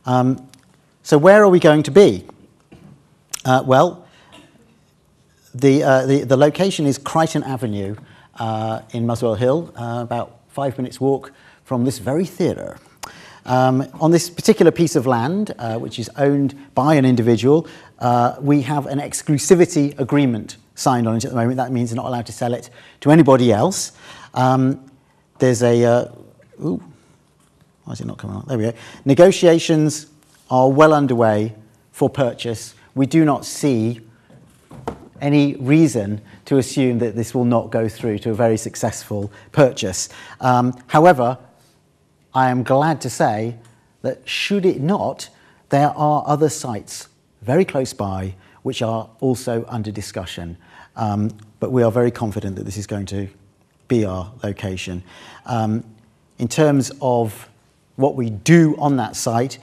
So where are we going to be? Well, the location is Crichton Avenue in Muswell Hill, about 5 minutes walk from this very theatre. On this particular piece of land, which is owned by an individual, we have an exclusivity agreement signed on it at the moment. That means they're not allowed to sell it to anybody else. There's a... why is it not coming on? There we go. Negotiations are well underway for purchase. We do not see any reason to assume that this will not go through to a very successful purchase. However, I am glad to say that should it not, there are other sites very close by which are also under discussion. But we are very confident that this is going to be our location. In terms of what we do on that site,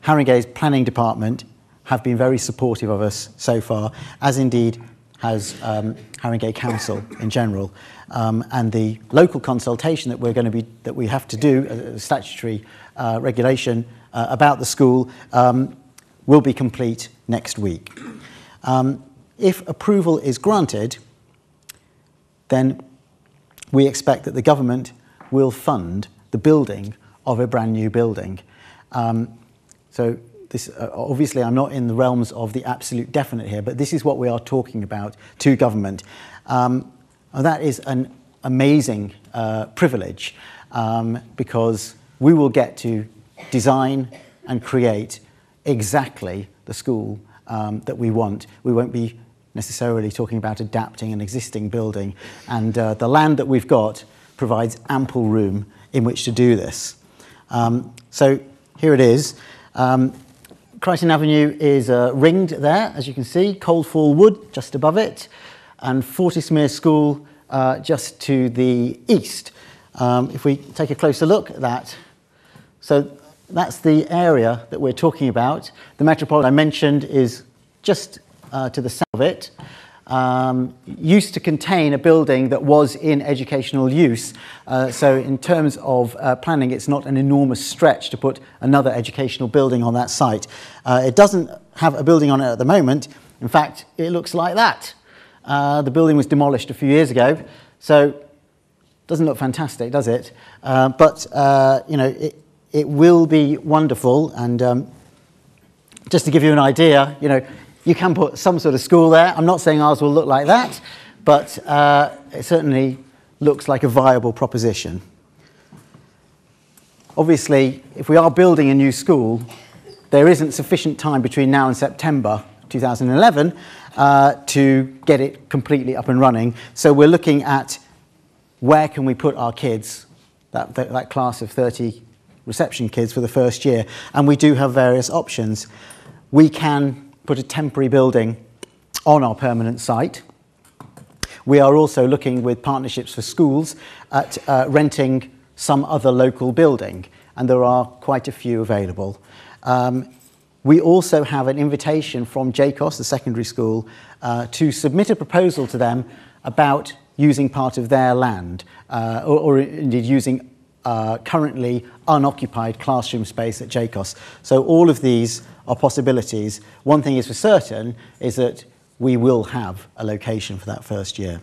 Haringey's planning department have been very supportive of us so far, as indeed has Haringey Council in general. And the local consultation that we have to do, a statutory regulation about the school, will be complete next week. If approval is granted, then we expect that the government will fund the building of a brand new building. So this, obviously I'm not in the realms of the absolute definite here, but this is what we are talking about to government. And that is an amazing privilege because we will get to design and create exactly the school that we want. We won't be necessarily talking about adapting an existing building, and the land that we've got provides ample room in which to do this. So here it is. Crichton Avenue is ringed there, as you can see, Coldfall Wood just above it, and Fortismere School just to the east. If we take a closer look at that, so that's the area that we're talking about. The Metropolitan I mentioned is just to the south of it. Used to contain a building that was in educational use. So in terms of planning, it's not an enormous stretch to put another educational building on that site. It doesn't have a building on it at the moment. In fact, it looks like that. The building was demolished a few years ago, so it doesn't look fantastic, does it? But you know, it will be wonderful. And just to give you an idea, you know, you can put some sort of school there. I'm not saying ours will look like that, but it certainly looks like a viable proposition. Obviously, if we are building a new school, there isn't sufficient time between now and September 2011 to get it completely up and running. So we're looking at where can we put our kids, that class of 30 reception kids for the first year. And we do have various options. We can put a temporary building on our permanent site. We are also looking with Partnerships for Schools at renting some other local building, and there are quite a few available. We also have an invitation from JCOS, the secondary school, to submit a proposal to them about using part of their land, or indeed using currently unoccupied classroom space at JCOS. So all of these are possibilities. One thing is for certain is that we will have a location for that first year.